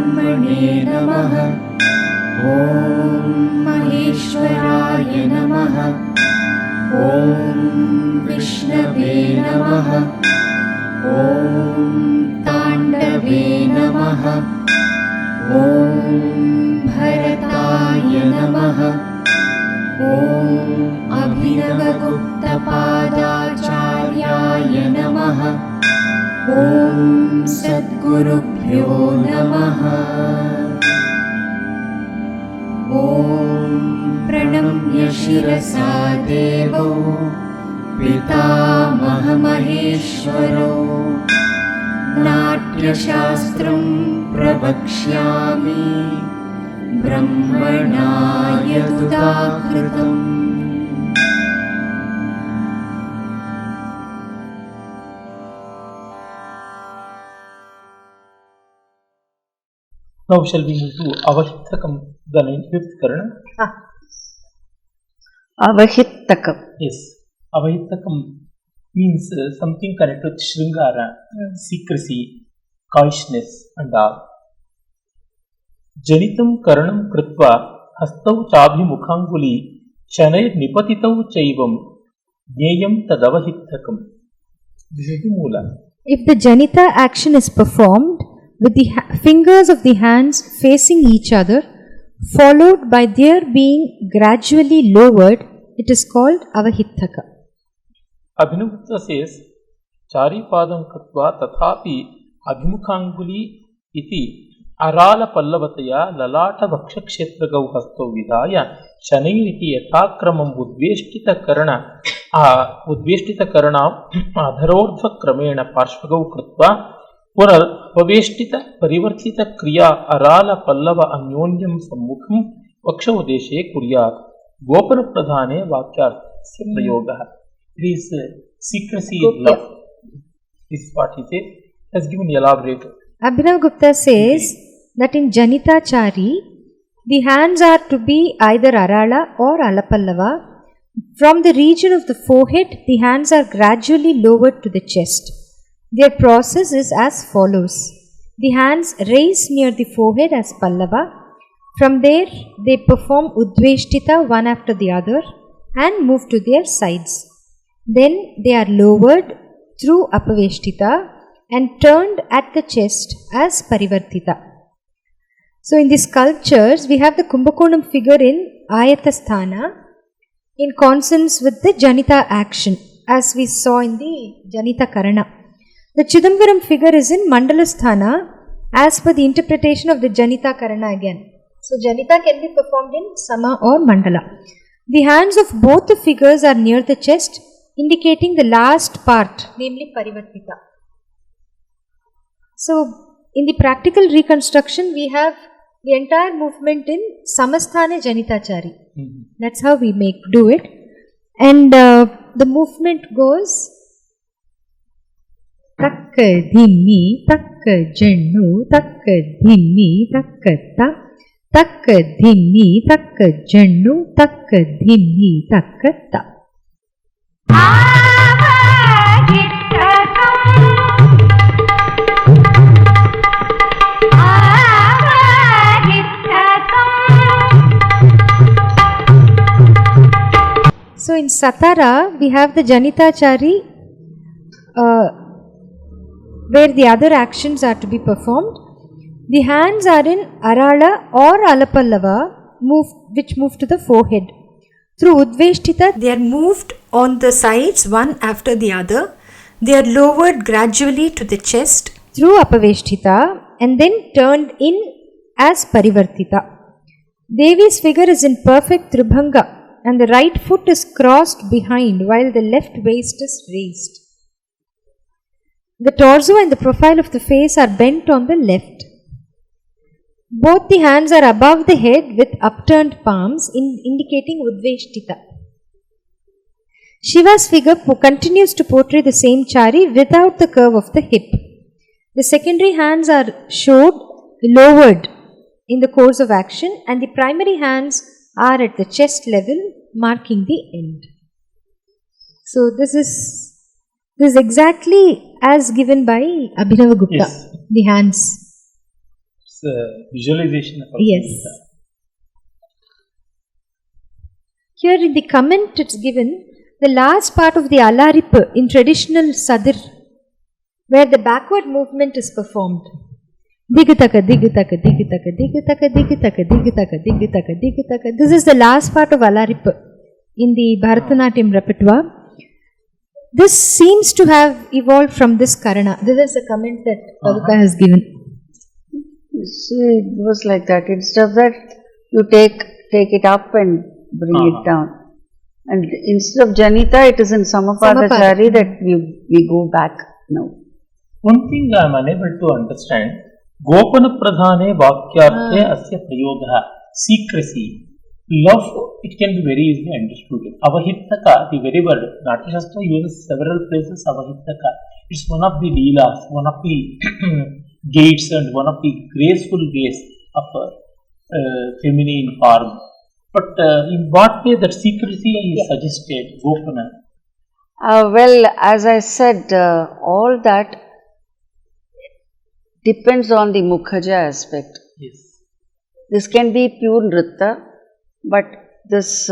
ब्रह्मणे नमः। ॐ महेश्वराय नमः। ॐ विष्णवे नमः। ॐ ताण्डवे नमः। ॐ भरताय नमः। ॐ अभिनवगुप्तपादाचार्याय नमः। ॐ सद्गुरुभ्यो नमः। ॐ प्रणम्य शिरसा देवो पितामहमहेश्वरो नाट्यशास्त्रं प्रवक्ष्यामि ब्रह्मणा यदुदाहृतम्। Now shall we move to Avahittakam, the 95th Karana? Avahittakam. Yes. Avahittakam means something connected with Shringara, secrecy, coyishness and all. Janitam Karanam Kritva Hastau Chabhimukhanguli Shanay Nipatitau Chaivam Nyayam Tadavahittakam. This is the Moola. If the Janita action is performed with the fingers of the hands facing each other, followed by their being gradually lowered, it is called Avahittaka. Abhinavgupta says, Chari Padam Katva Tathapi Abhimukhanguli iti Arala Pallavataya Lalata Vakshakshetragau Hasto Vidhaya Shanayiti Yathakramam Udveshtita Karana Adharordhva Kramena Parshvagau Kritva पुनर्पवेष्टित परिवर्तित क्रिया rural Pallav अन्योन्यम सम्मुखम पक्षोदेशे कुर्यात् गोपन प्रधाने वाक्यार्थस्य प्रयोगः. It is secrecy in love. This is what he said. Has given elaborate. Abhinav Gupta says that in Janita Chari, the hands are to be either Arala or Alapallava. From the region of the forehead, the hands are gradually lowered to the chest. Their process is as follows. The hands raise near the forehead as Pallava. From there, they perform Udveshtita one after the other and move to their sides. Then they are lowered through Apaveshtita and turned at the chest as Parivartita. So in these sculptures, we have the Kumbhakonam figure in Ayatasthana in consonance with the Janita action, as we saw in the Janita Karana. The Chidambaram figure is in Mandalasthana as per the interpretation of the Janita Karana again. So Janita can be performed in Sama or Mandala. The hands of both the figures are near the chest, indicating the last part, namely Parivartita. So in the practical reconstruction, we have the entire movement in Samasthane Janitachari. That's how we do it. And the movement goes Takka dhimmi, takka jannu, takka dhimmi, takka ta, takka dhimmi, takka jannu, takka dhimmi, takka ta. So in Satara, we have the Janitachari where the other actions are to be performed. The hands are in Arala or Alapallava, which move to the forehead. Through Udveshtita, they are moved on the sides one after the other. They are lowered gradually to the chest through Apaveshtita and then turned in as Parivartita. Devi's figure is in perfect Tribhanga and the right foot is crossed behind while the left waist is raised. The torso and the profile of the face are bent on the left. Both the hands are above the head with upturned palms, indicating Udveshtita. Shiva's figure continues to portray the same chari without the curve of the hip. The secondary hands are lowered in the course of action, and the primary hands are at the chest level, marking the end. So this is exactly as given by Abhinavagupta, yes. the hands. visualization of Yes. Here in the comment it's given the last part of the Alarip in traditional Sadir, where the backward movement is performed. Digitaka, digitaka, digitaka, digitaka, digitaka, digitaka, digitaka, digitaka. This is the last part of Alarip in the Bharatanatyam repertoire. This seems to have evolved from this Karana. This is a comment that Paduka has given. See, it was like that. Instead of that, you take it up and bring it down. And instead of Janita, it is in Samapadachari that we go back now. One thing I am unable to understand, Gopana Pradhane Vakyarthe Asya Prayogaha, secrecy. Love, it can be very easily understood. Avahittaka, the very word, Natyashastra uses several phrases Avahittaka. It's one of the leelas, one of the gates and one of the graceful ways of feminine form. But in what way that secrecy is suggested, Gopana? Well, as I said, all that depends on the Mukhaja aspect. Yes. This can be pure Nrtta, but this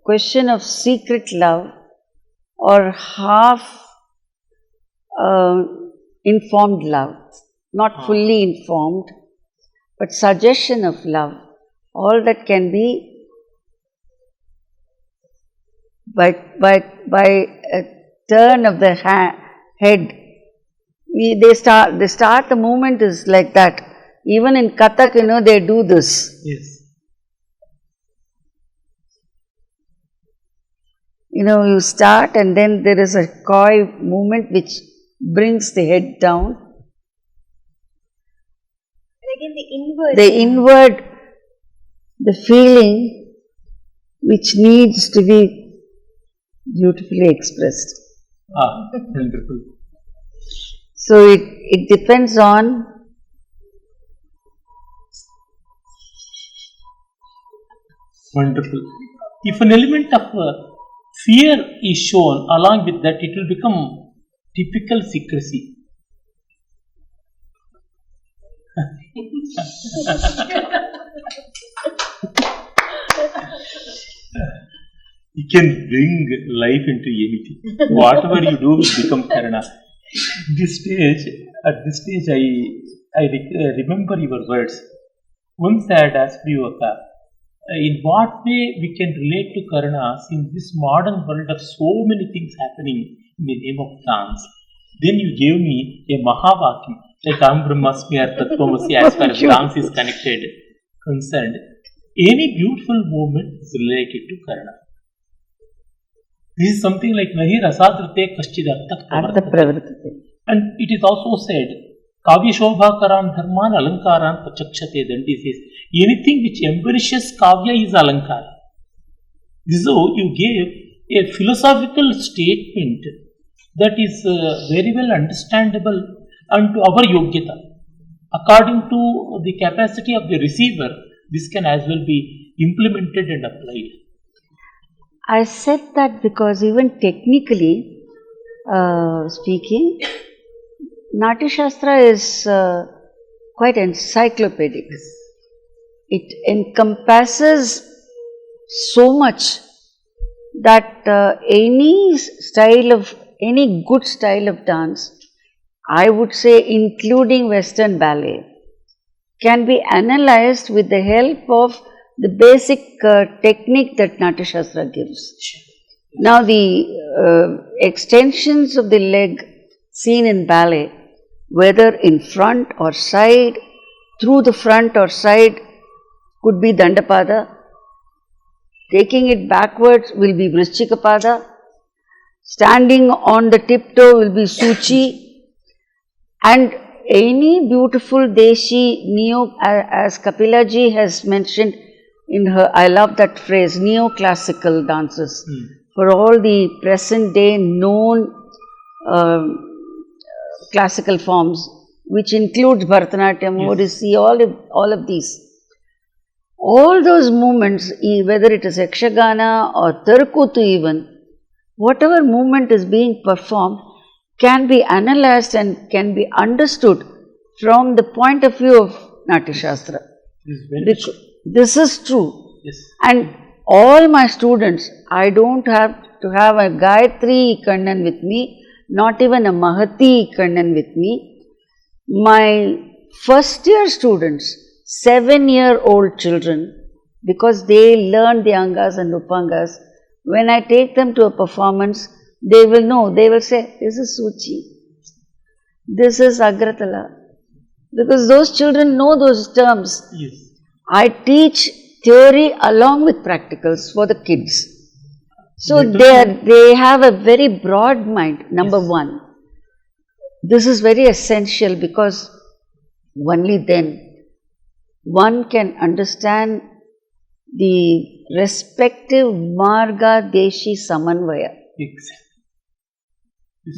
question of secret love or half informed love, not fully informed, but suggestion of love, all that can be by a turn of the head. They start the movement is like that. Even in Kathak, they do this. Yes. You start and then there is a coy movement which brings the head down. Again, the inward. The inward, the feeling which needs to be beautifully expressed. Wonderful. So it depends on Wonderful. If an element of fear is shown along with that, it will become typical secrecy. You can bring life into anything. Whatever you do will become Karana. At this stage, I remember your words. Once I had asked you, in what way we can relate to Karanas in this modern world of so many things happening in the name of dance. Then you gave me a Mahavakya, like Am Brahmasmi or Tattvamasi as far as dance is concerned. Any beautiful movement is related to Karana. This is something like Nahi Rasadrite Kashchidartha Pravartate. And it is also said, Kavya Shobha Karan Dharman Alankaran Pachakshate. Dandi says, anything which embellishes Kavya is Alankara. So you gave a philosophical statement that is very well understandable unto our Yogyata. According to the capacity of the receiver, this can as well be implemented and applied. I said that because even technically speaking, Natya Shastra is quite encyclopedic. It encompasses so much that any good style of dance, I would say including Western ballet, can be analyzed with the help of the basic technique that Natya Shastra gives. Now the extensions of the leg seen in ballet, whether in front or side, through the front or side, could be Dandapada. Taking it backwards will be Vrishchikapada. Standing on the tiptoe will be Suchi. And any beautiful Deshi as Kapilaji has mentioned in her, I love that phrase, neoclassical dances. For all the present day known classical forms, which includes Bharatanatyam, Odissi, all of these. All those movements, whether it is Yakshagana or Tarkutu even, whatever movement is being performed can be analyzed and can be understood from the point of view of Natya Shastra. This is very Because this is true. yes. And all my students, I don't have to have a Gayatri Kannan with me, not even a Mahati Kannan with me. My first year students, 7-year-old children, because they learn the Angas and Upangas, when I take them to a performance, they will know, they will say, this is Suchi, this is Agratala. Because those children know those terms. Yes. I teach theory along with practicals for the kids. So they have a very broad mind, number one. This is very essential because only then one can understand the respective Marga Deshi Samanvaya. Exactly.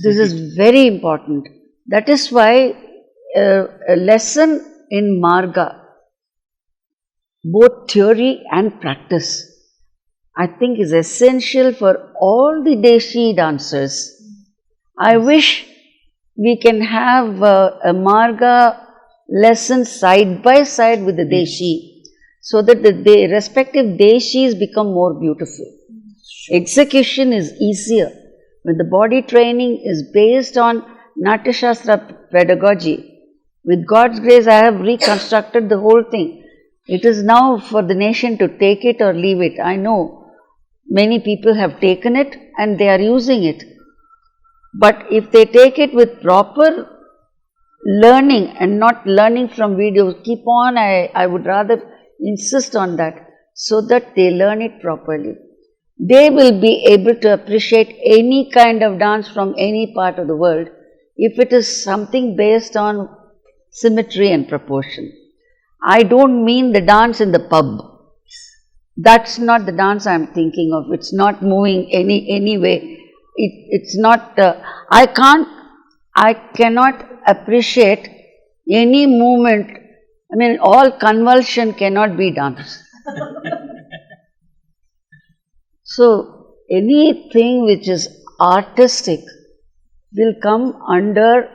This is very important. That is why a lesson in Marga, both theory and practice, I think is essential for all the Deshi dancers. I wish we can have a Marga lesson side by side with the Deshi, so that the respective Deshis become more beautiful. Execution is easier. When the body training is based on Natya Shastra pedagogy, with God's grace I have reconstructed the whole thing. It is now for the nation to take it or leave it. I know many people have taken it and they are using it. But if they take it with proper learning and not learning from videos, keep on, I would rather insist on that, so that they learn it properly. They will be able to appreciate any kind of dance from any part of the world if it is something based on symmetry and proportion. I don't mean the dance in the pub. That's not the dance I'm thinking of. It's not moving any way. It's not, I cannot appreciate any movement. I mean, all convulsion cannot be dance. So, anything which is artistic will come under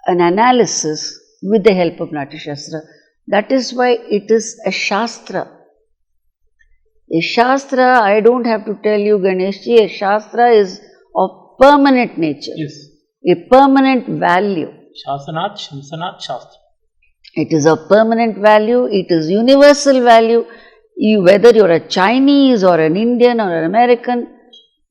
an analysis with the help of Natya Shastra. That is why it is a Shastra. A Shastra, I don't have to tell you, Ganeshji, a Shastra is of permanent nature. Yes. A permanent value. Shasanat, Shamsanat, Shastra. It is of permanent value, it is universal value. Whether you're a Chinese or an Indian or an American,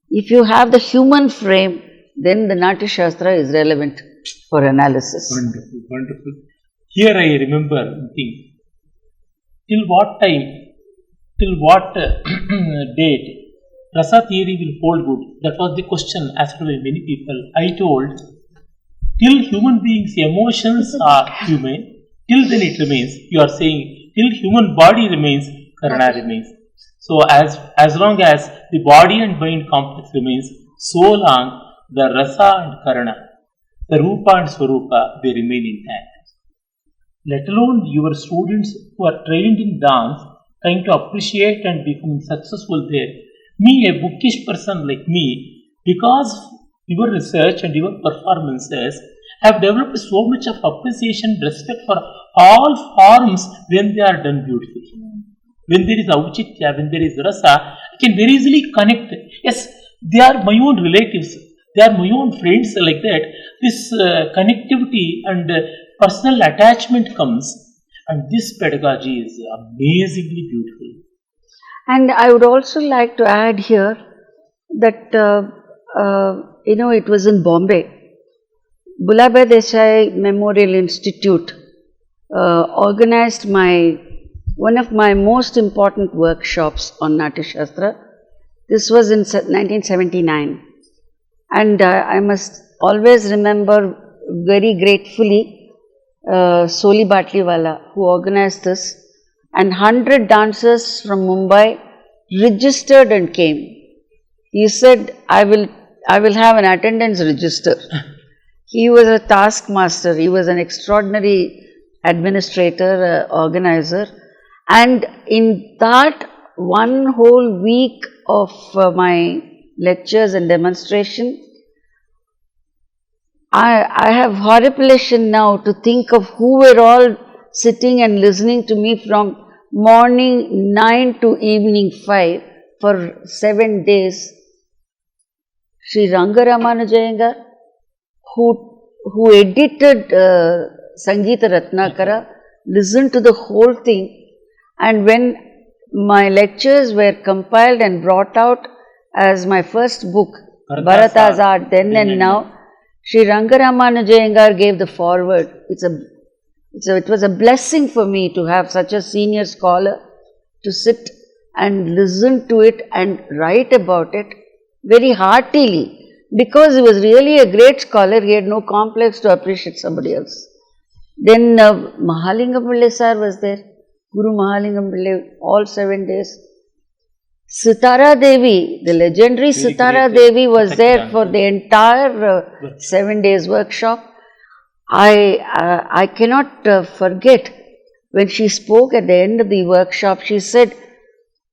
if you have the human frame, then the Natya Shastra is relevant for analysis. Wonderful, wonderful. Here I remember one thing. Till what time, till what date rasa theory will hold good? That was the question asked by many people. I told, till human beings' emotions are human, till then it remains. You are saying, till human body remains, Karana remains. So as long as the body and mind complex remains, so long the rasa and Karana, the Rupa and Swarupa, they remain intact. Let alone your students who are trained in dance, trying to appreciate and become successful there. Me, a bookish person like me, because your research and your performances have developed so much of appreciation, respect for all forms when they are done beautifully. When there is auchitya, when there is rasa, I can very easily connect. Yes, they are my own relatives, they are my own friends like that. This connectivity and personal attachment comes, and this pedagogy is amazingly beautiful. And I would also like to add here that, it was in Bombay. Bulabhai Desai Memorial Institute organized one of my most important workshops on Natya Shastra. This was in 1979. And I must always remember very gratefully Soli Batliwala, who organized this, and 100 dancers from Mumbai registered and came. He said, I will have an attendance register. He was a taskmaster, he was an extraordinary administrator, organizer, and in that one whole week of my lectures and demonstration, I have horripilation now to think of who were all sitting and listening to me from morning 9 to evening 5 for 7 days. Sri Rangaramanujayengar, who edited Sangeeta Ratnakara, listened to the whole thing, and when my lectures were compiled and brought out as my first book, Bharata's Art Then and Now, Sri Rangaramanujayengar gave the foreword. It was a blessing for me to have such a senior scholar to sit and listen to it and write about it very heartily, because he was really a great scholar. He had no complex to appreciate somebody else. Then Mahalingam Pillai sir was there, Guru Mahalingam Pillai, all 7 days. Sitara Devi, the legendary Sitara Devi was there for the entire 7 days workshop. I cannot forget when she spoke at the end of the workshop. She said,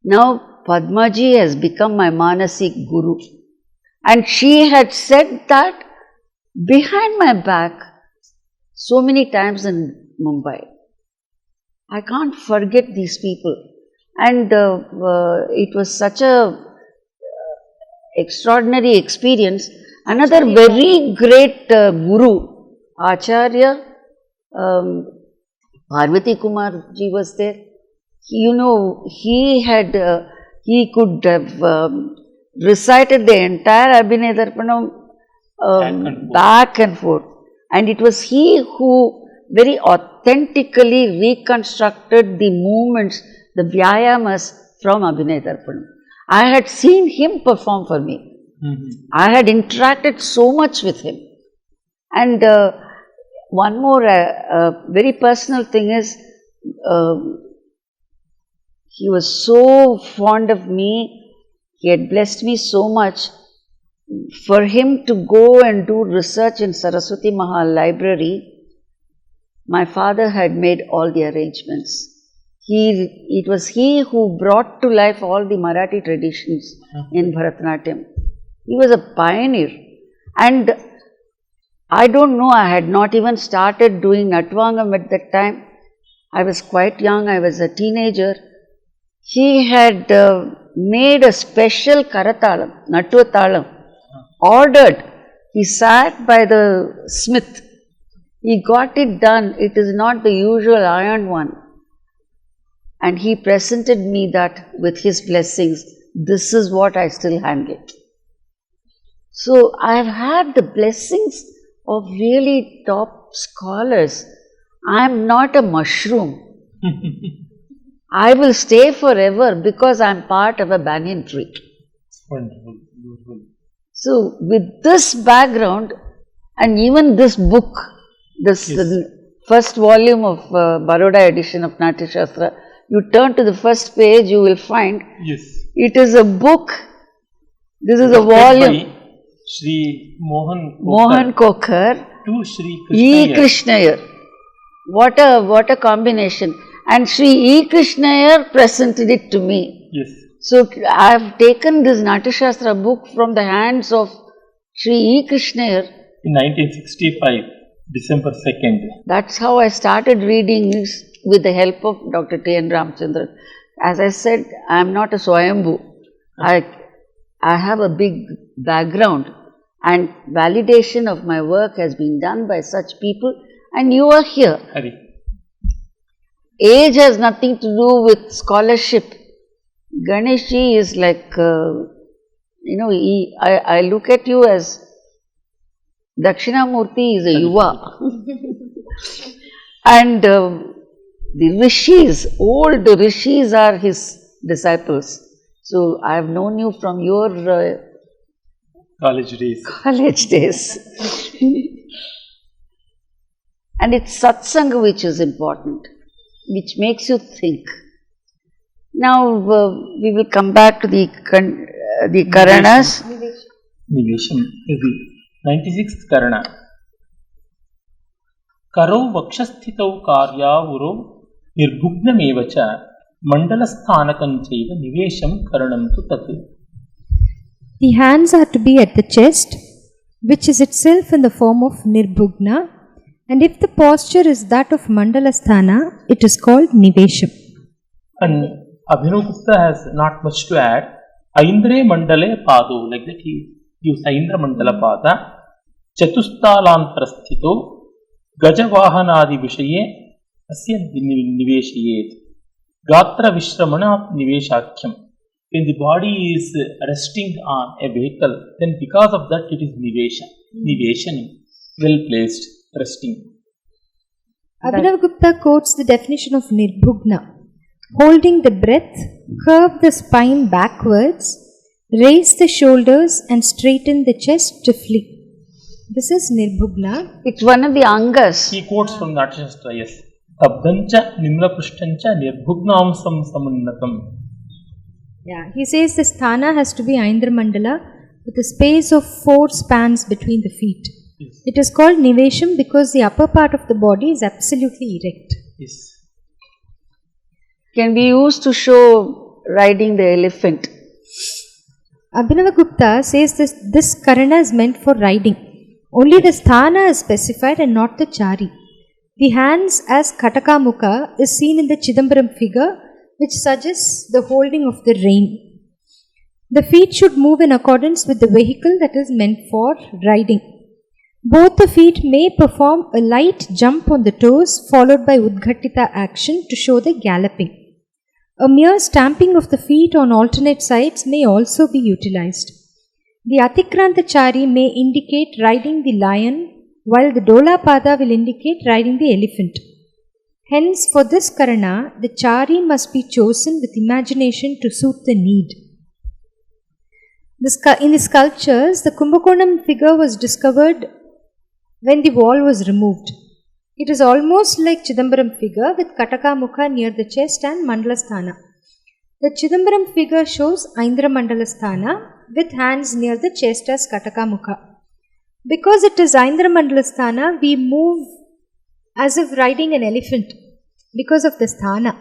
"Now Padmaji has become my Manasik Guru." And she had said that behind my back so many times in Mumbai. I can't forget these people. And it was such a extraordinary experience. Another very great Guru, Acharya Parvati Kumar ji was there. He could have recited the entire Abhinay Darpanam back and forth. And it was he who very authentically reconstructed the movements, the Vyayamas from Abhinay Darpanam. I had seen him perform for me. I had interacted so much with him. And one more very personal thing is, he was so fond of me. He had blessed me so much. For him to go and do research in Saraswati Mahal Library, my father had made all the arrangements. It was he who brought to life all the Marathi traditions in Bharatanatyam. He was a pioneer. And I don't know, I had not even started doing Natvangam at that time. I was quite young, I was a teenager. He had made a special Karatalam, Nattvatalam, ordered. He sat by the smith. He got it done. It is not the usual iron one. And he presented me that with his blessings. This is what I still handle. So I have had the blessings of really top scholars. I am not a mushroom. I will stay forever because I am part of a banyan tree. Wonderful, beautiful. So with this background and even this book, this first volume of Baroda edition of Natya Shastra, you turn to the first page, you will find it is a book. This is a volume. Shri Mohan Kokhar to Shri E. Krishnayar. What a combination. And Shri E. Krishnayar presented it to me. Yes. So I have taken this Natya Shastra book from the hands of Shri E. Krishnayar in 1965, December 2nd. That's how I started reading this with the help of Dr. T. N. Ramchandran. As I said, I am not a Swayambhu. I have a big background, and validation of my work has been done by such people, and you are here. Hari. Age has nothing to do with scholarship. Ganesh ji is like, I look at you as Dakshinamurti is a Yuva. And the rishis, old rishis are his disciples. So I have known you from your college days. And it's satsanga which is important, which makes you think. Now we will come back to the Karanas. Nivesham. 96th Karana. Karo vakshasthitau karyavuro nirbhugnamevacha mandalasthanakancaiva nivesham karanam tu tat. The hands are to be at the chest, which is itself in the form of nirbhugna, And if the posture is that of Mandalasthana, it is called Nivesham. And Abhinavgupta has not much to add. Aindre Mandale Pado, like that he gives Aindra Mandala Pada, Chatustalanthrasthito, Gajavahanadi Vishaye, Asya Niveshayet, Gatra Vishramana Niveshakyam. When the body is resting on a vehicle, then because of that it is Niveshanam, well placed, resting. Abhinavgupta quotes the definition of Nirbhugna: holding the breath, curve the spine backwards, raise the shoulders and straighten the chest stiffly. This is Nirbhugna. It's one of the Angas. He quotes from Nrtta, yes. Tabdancha Nimlaprushtancha Nirbhugnamsam Samannatam. Yeah, he says the sthana has to be Aindra Mandala with a space of 4 spans between the feet. Yes. It is called Nivesham because the upper part of the body is absolutely erect. Yes. Can be used to show riding the elephant. Abhinavagupta says this Karana is meant for riding. Only the sthana is specified and not the chari. The hands as Kataka Mukha is seen in the Chidambaram figure, which suggests the holding of the rein. The feet should move in accordance with the vehicle that is meant for riding. Both the feet may perform a light jump on the toes followed by Udghattita action to show the galloping. A mere stamping of the feet on alternate sides may also be utilized. The Atikrantachari may indicate riding the lion, while the Dolapada will indicate riding the elephant. Hence, for this Karana, the chari must be chosen with imagination to suit the need. In the sculptures, the Kumbakonam figure was discovered when the wall was removed. It is almost like Chidambaram figure with Kataka Mukha near the chest and Mandalasthana. The Chidambaram figure shows Aindra Mandalasthana with hands near the chest as Kataka Mukha. Because it is Aindra Mandalasthana, we move as if riding an elephant because of the sthana.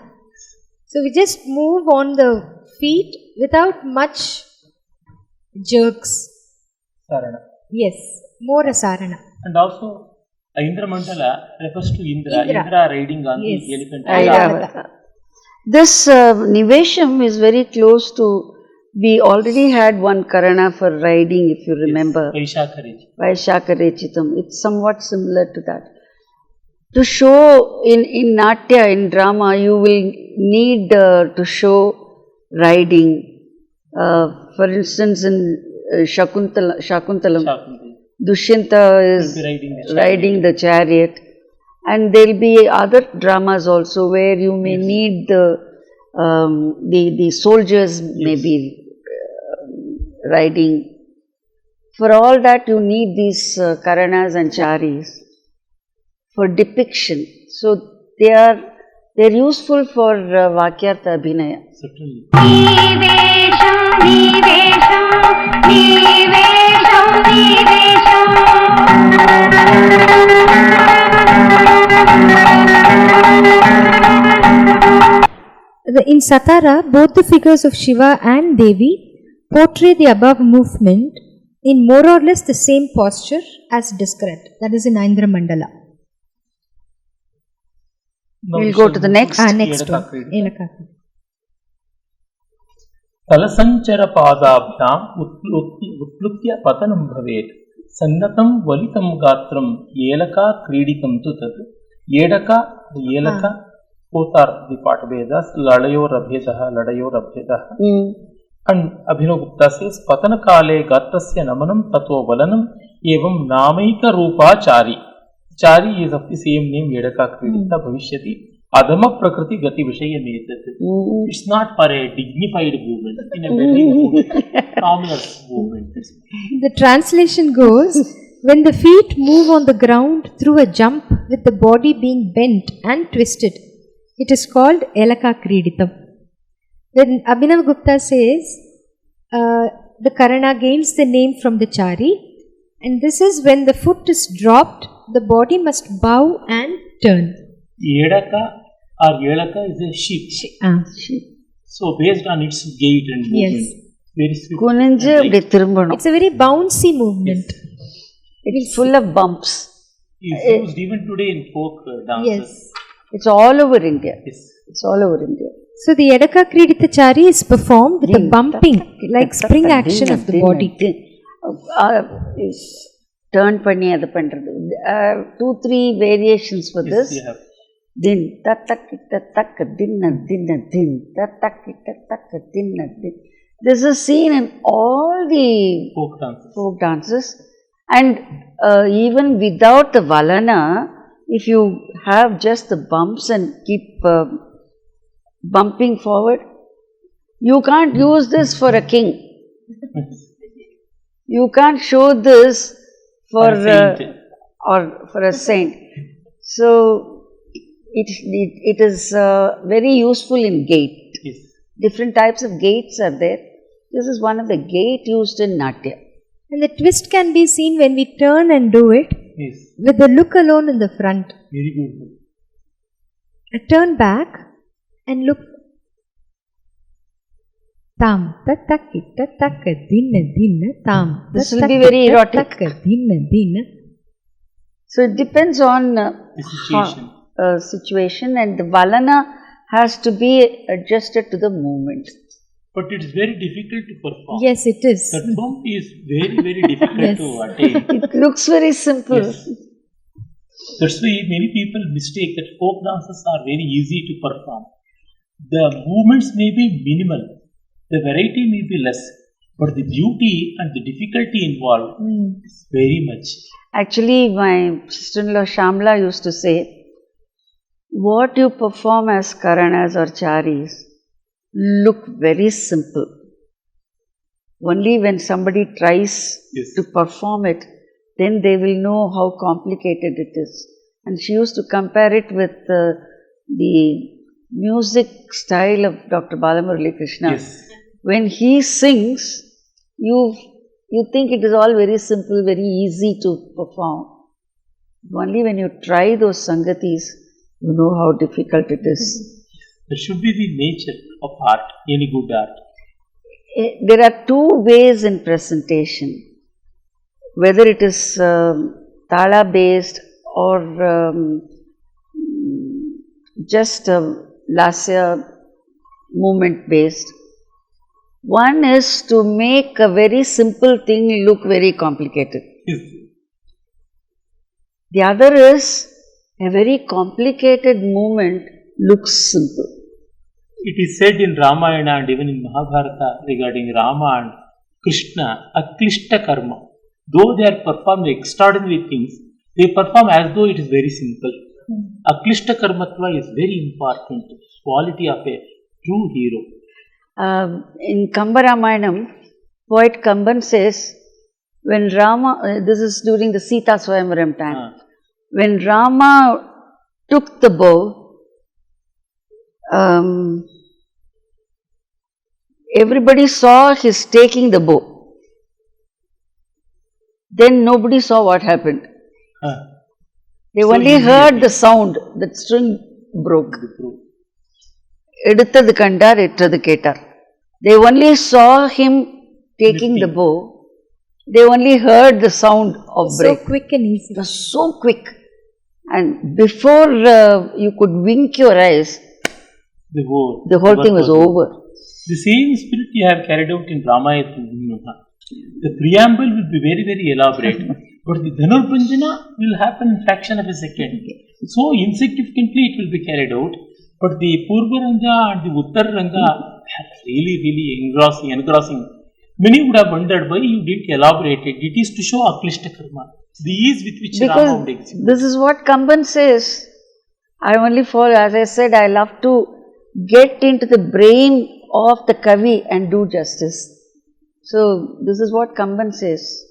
So we just move on the feet without much jerks. Sarana. Yes, more a sarana. And also, Indra Mandala refers to Indra riding on the elephant. This Nivesham is very close to, we already had one Karana for riding, if you remember. Vaishakarechitam. It's somewhat similar to that. To show in Nrtta, in drama, you will need to show riding. For instance, in Shakuntalam, Dushyanta is riding the chariot. And there will be other dramas also where you may need the soldiers may be riding. For all that, you need these Karanas and charis for depiction. So they're useful for Vakyartha Abhinaya. Certainly. In Satara, both the figures of Shiva and Devi portray the above movement in more or less the same posture as described. That is in Aindra Mandala. We'll go to the next. Next one. Talasanchara Padabhyam Utplutya Patanam Bhavet Sannatam Valitam Gatram Yelaka Kriditam Tutat Yedaka both are the part Vedas, Ladayor Abhedaha. And Abhinavgupta says, Patana Kale Gatrasya Namanam Tato Balanam Evam Namaika Rupa Chari. Chari is of the same name, Yedaka Kridita Bhavishyati. Adama Prakriti Gati Vishaya Netat. It's not for a dignified movement, in a very harmless movement. The translation goes, when the feet move on the ground through a jump with the body being bent and twisted, it is called Elaka Kriditam. Then Abhinavgupta says, the Karana gains the name from the chari, and this is when the foot is dropped, the body must bow and turn. Yedaka or Yelaka is a sheep. So based on its gait and movement, very swift. It's a very bouncy movement. It is full of bumps. is used even today in folk dances. Yes. It's all over India. Yes. It's all over India. So the Edaka Kriditachari is performed with a bumping, like spring action of the body. Turn panni adu pandrathu. 2-3 variations for Yes, this. you have. Din tatak tatak dinna dinna din tatak tatak dinna din. This is seen in all the Folk dances. folk dances, and even without the valana, if you have just the bumps and keep bumping forward, you can't use this for a king. You can't show this for A saint. or for a saint. So it is very useful in gait. Yes. Different types of gaits are there. This is one of the gait used in Natya. And the twist can be seen when we turn and do it Yes. with the look alone in the front. Very good. Turn back and look. Tam tatak tatak dinna dinna tam. This will be very erotic. Dinna dinna. So it depends on The situation. situation, and the valana has to be adjusted to the movement. But it's very difficult to perform. Yes, it is. The trump is very, very difficult Yes. to attain. It looks very simple. Yes. That's why many people mistake that folk dances are very easy to perform. The movements may be minimal, the variety may be less, but the beauty and the difficulty involved is very much. Actually, my sister-in-law Shamla used to say, what you perform as Karanas or Charis look very simple. Only when somebody tries Yes. to perform it, then they will know how complicated it is. And she used to compare it with the music style of Dr. Balamurali Krishna. Yes. When he sings, you think it is all very simple, very easy to perform. Only when you try those sangatis, you know how difficult it is. That should be the nature of art, any good art. There are two ways in presentation, whether it is tala based or just lasya movement based. One is to make a very simple thing look very complicated. Yes. The other is a very complicated movement looks simple. It is said in Ramayana and even in Mahabharata regarding Rama and Krishna, aklishta karma. Though they are performing extraordinary things, they perform as though it is very simple. Aklishta karmatva is very important, quality of a true hero. In Kamba Ramayanam, poet Kamban says, when Rama, this is during the Sita Swayamvaram time, when Rama took the bow, everybody saw his taking the bow. Then nobody saw what happened. They only heard the sound, that string broke. Eduttadu kandar, ettadu ketar. They only saw him taking the bow. They only heard the sound of break. So quick and easy. It was so quick. And before you could wink your eyes, the whole thing was over. The same spirit you have carried out in Ramayana. The preamble will be very, very elaborate, but the Dhanurbanjana will happen in fraction of a second. So insignificantly it will be carried out, but the Purva Ranga and the Uttar Ranga are really, really engrossing. Many would have wondered why you didn't elaborate it. It is to show Aklishta Karma, the ease with which Rama would execute. This is what Kamban says. I only follow, as I said, I love to get into the brain of the Kavi and do justice. So, this is what Kamban says.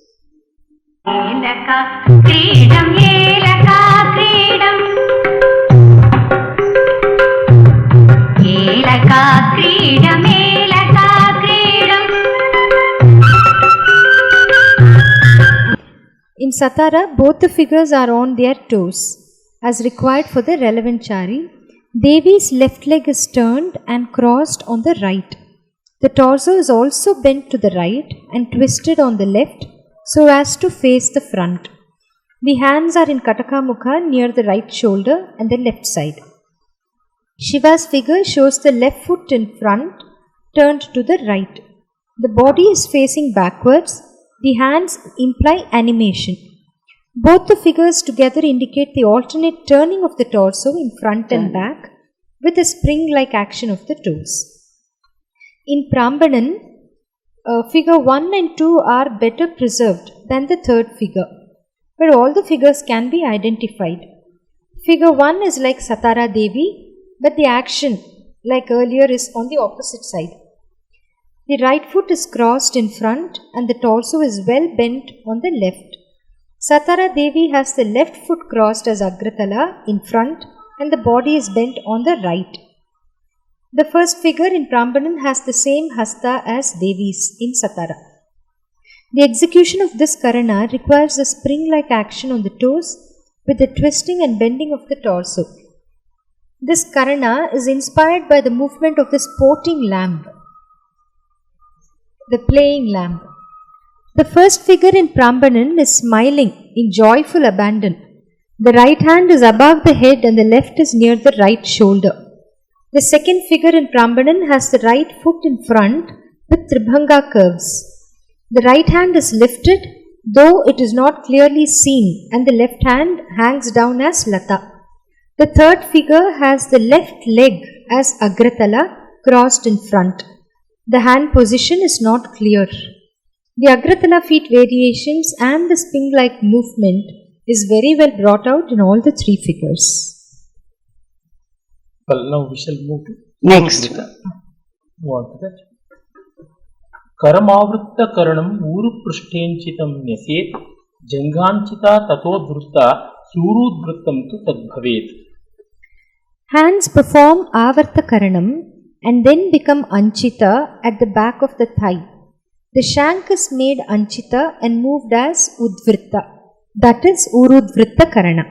Elaka Kreedam Elaka Kreedam Elaka Kreedam Elaka Kreedam. In Satara, both the figures are on their toes, as required for the relevant chari. Devi's left leg is turned and crossed on the right. The torso is also bent to the right and twisted on the left so as to face the front. The hands are in Katakamukha near the right shoulder and the left side. Shiva's figure shows the left foot in front, turned to the right. The body is facing backwards. The hands imply animation. Both the figures together indicate the alternate turning of the torso in front and back with a spring-like action of the toes. In Prambanan, figure 1 and 2 are better preserved than the third figure, but all the figures can be identified. Figure 1 is like Satara Devi, but the action, like earlier, is on the opposite side. The right foot is crossed in front and the torso is well bent on the left. Satara Devi has the left foot crossed as Agratala in front and the body is bent on the right. The first figure in Prambanan has the same hasta as Devi's in Satara. The execution of this Karana requires a spring-like action on the toes with the twisting and bending of the torso. This Karana is inspired by the movement of the sporting lamb, the playing lamb. The first figure in Prambanan is smiling in joyful abandon. The right hand is above the head and the left is near the right shoulder. The second figure in Prambanan has the right foot in front with Tribhanga curves. The right hand is lifted, though it is not clearly seen, and the left hand hangs down as Lata. The third figure has the left leg as Agratala crossed in front. The hand position is not clear. The Agratala feet variations and the spring-like movement is very well brought out in all the three figures. Well, now we shall move to Next. Move on to that. Karamavritta karanam uru prushthenchitam nyaset janganchita tato dhruta surudvrittam tu tadbhavet. Hands perform Avarta Karanam and then become Anchita at the back of the thigh. The shank is made Anchita and moved as Udvritta. That is Urudvritta Karana.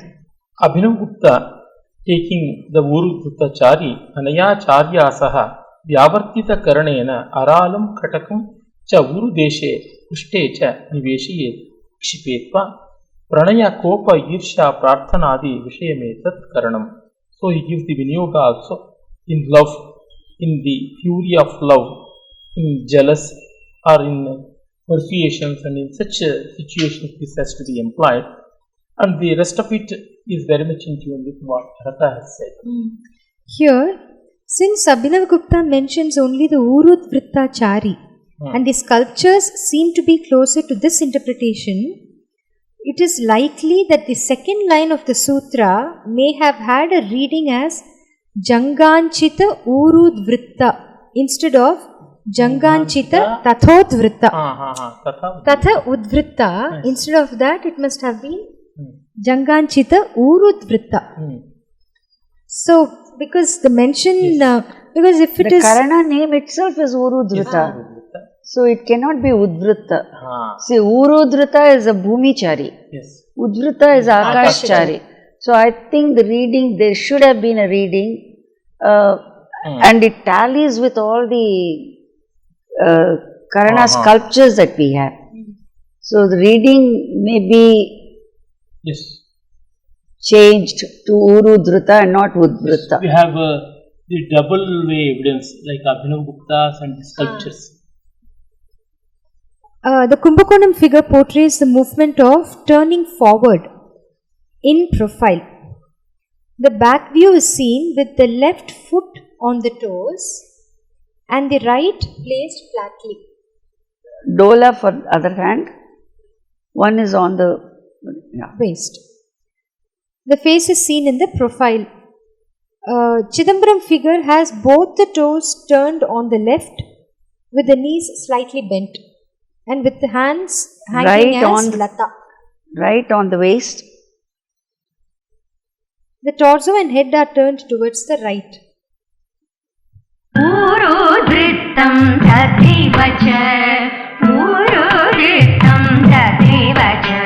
Abhinavgupta, taking the Urudvritta Chari, Anaya Charya Saha, Vyavartita Karanena, Aralam Katakam, Cha Urudeshe, Ushte Cha, Niveshiyet, Kshipetva, Pranaya Kopa Irsha Prarthanadi, Vishayame Tat Karanam. So he gives the Vinyoga also in love, in the fury of love, in jealous, or in persuasions, and in such situations this has to be employed, and the rest of it is very much in tune with what Nrtta has said. Here, since Abhinavgupta mentions only the Urudvritta Chari and the sculptures seem to be closer to this interpretation, it is likely that the second line of the sutra may have had a reading as Janganchita Urudvritta instead of Janganchita Tathodvritta. Tatha Udvritta. Instead of that, it must have been Janganchita Urudvritta. So, because the mention, because if it is. The Karana name itself is Urudvrita. So, it cannot be Udvrita. See, Urudvrita is a Bhumichari. Yes. Udvrita is Akashchari. So, I think the reading, there should have been a reading, and it tallies with all the Karana sculptures that we have. So, the reading may be changed to Urudvrita and not Udvrita. We have the double way evidence like Abhinavgupta's and the sculptures. The Kumbakonam figure portrays the movement of turning forward in profile. The back view is seen with the left foot on the toes and the right placed flatly. Dola, for the other hand, one is on the waist. The face is seen in the profile. Chidambaram figure has both the toes turned on the left with the knees slightly bent and with the hands hanging as Lata. Right on the waist. The torso and head are turned towards the right. Urudvrittam tathivacha, Urudvrittam tathivacha.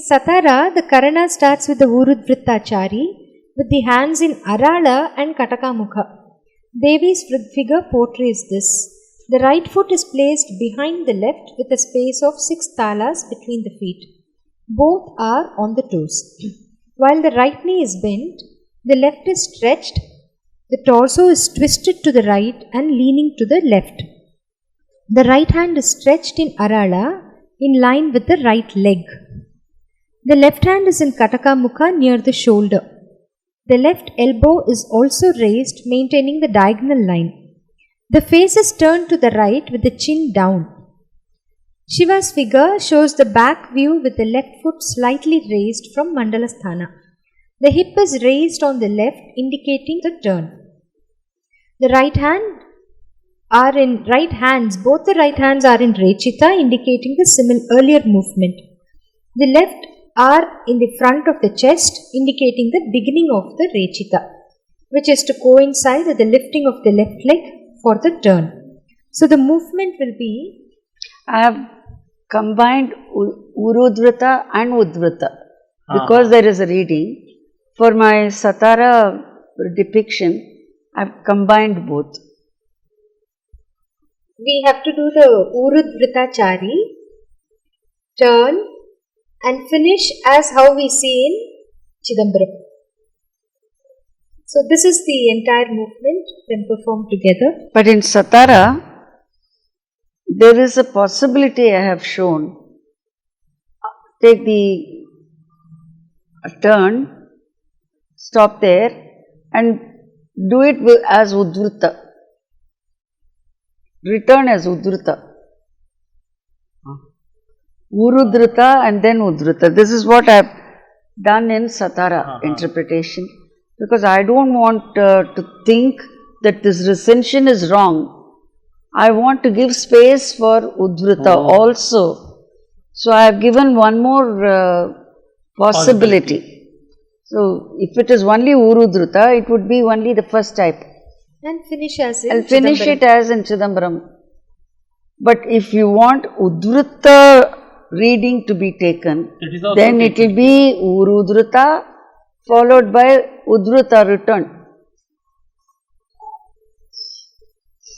Satara, the Karana starts with the Urudvrittachari with the hands in Arala and Katakamukha. Devi's figure portrays this. The right foot is placed behind the left with a space of 6 talas between the feet. Both are on the toes. While the right knee is bent, the left is stretched, the torso is twisted to the right and leaning to the left. The right hand is stretched in Arala in line with the right leg. The left hand is in Kataka Mukha near the shoulder. The left elbow is also raised, maintaining the diagonal line. The face is turned to the right with the chin down. Shiva's figure shows the back view with the left foot slightly raised from Mandalasthana. The hip is raised on the left, indicating the turn. The right hands, both the right hands are in Rechita, indicating the earlier movement. The left are in the front of the chest, indicating the beginning of the Rechita, which is to coincide with the lifting of the left leg for the turn. So the movement will be... I have combined Urudvrita and Udvrita because there is a reading. For my Satara depiction, I have combined both. We have to do the Urudvritachari, turn, and finish as how we see in Chidambaram. So this is the entire movement when performed together. But in Satara, there is a possibility I have shown. Take the turn, stop there and do it as Udvrita. Return as Udvrita. Urudvrita and then Udvrita. This is what I have done in Satara interpretation, because I don't want to think that this recension is wrong. I want to give space for Udvrita also. So I have given one more possibility. So if it is only Urudvrita, it would be only the first type. And finish as in I'll finish it as in Chidambaram. But if you want Udvrita reading to be taken, then it will be Urudvrita followed by Udvrita return.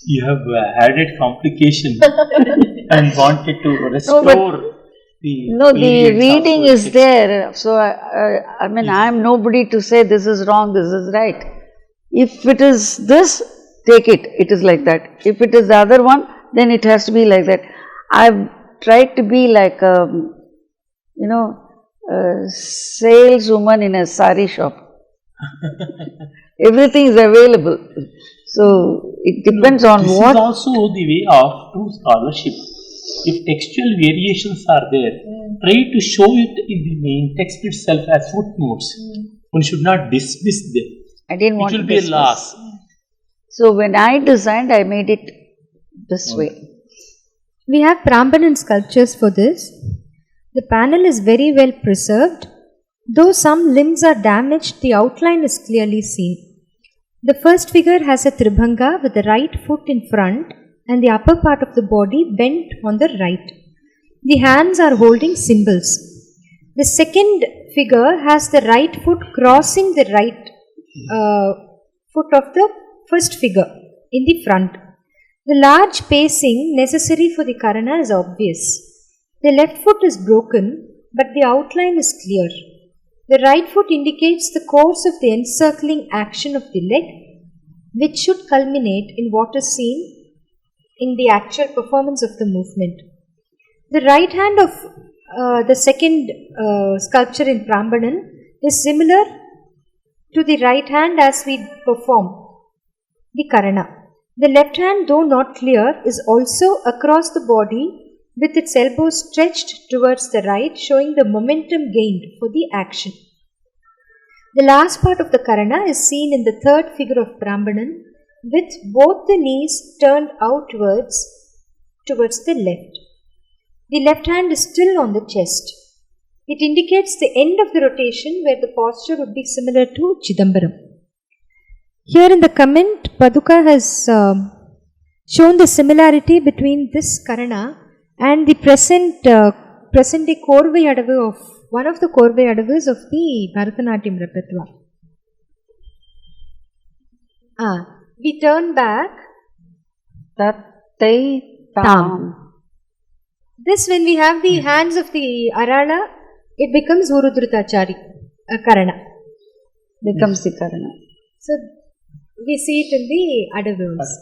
You have added complication and wanted to restore the reading is there. So I mean, I am nobody to say this is wrong, this is right. If it is this, take it. It is like that. If it is the other one, then it has to be like that. I've tried to be like a, saleswoman in a sari shop. Everything is available. So it depends on this what. This is also the way of true scholarship. If textual variations are there, try to show it in the main text itself as footnotes. One should not dismiss them. I didn't want to dismiss. It will be a loss. So when I designed, I made it this way. We have Prambanan sculptures for this. The panel is very well preserved. Though some limbs are damaged, the outline is clearly seen. The first figure has a Tribhanga with the right foot in front and the upper part of the body bent on the right. The hands are holding symbols. The second figure has the right foot crossing the right foot of the first figure in the front. The large pacing necessary for the Karana is obvious. The left foot is broken, but the outline is clear. The right foot indicates the course of the encircling action of the leg, which should culminate in what is seen in the actual performance of the movement. The right hand of the second sculpture in Prambanan is similar to the right hand as we perform the Karana. The left hand, though not clear, is also across the body with its elbows stretched towards the right, showing the momentum gained for the action. The last part of the Karana is seen in the third figure of Prambanan with both the knees turned outwards towards the left. The left hand is still on the chest. It indicates the end of the rotation where the posture would be similar to Chidambaram. Here in the comment, Paduka has shown the similarity between this Karana and the present day Korvai Adavu of one of the Korve Adavus of the Bharatanatyam repertoire. We turn back. Tattai tam. This, when we have the hands of the Arala, it becomes Urudritachari, Karana. Becomes the Karana. So, we see it in the Adavus.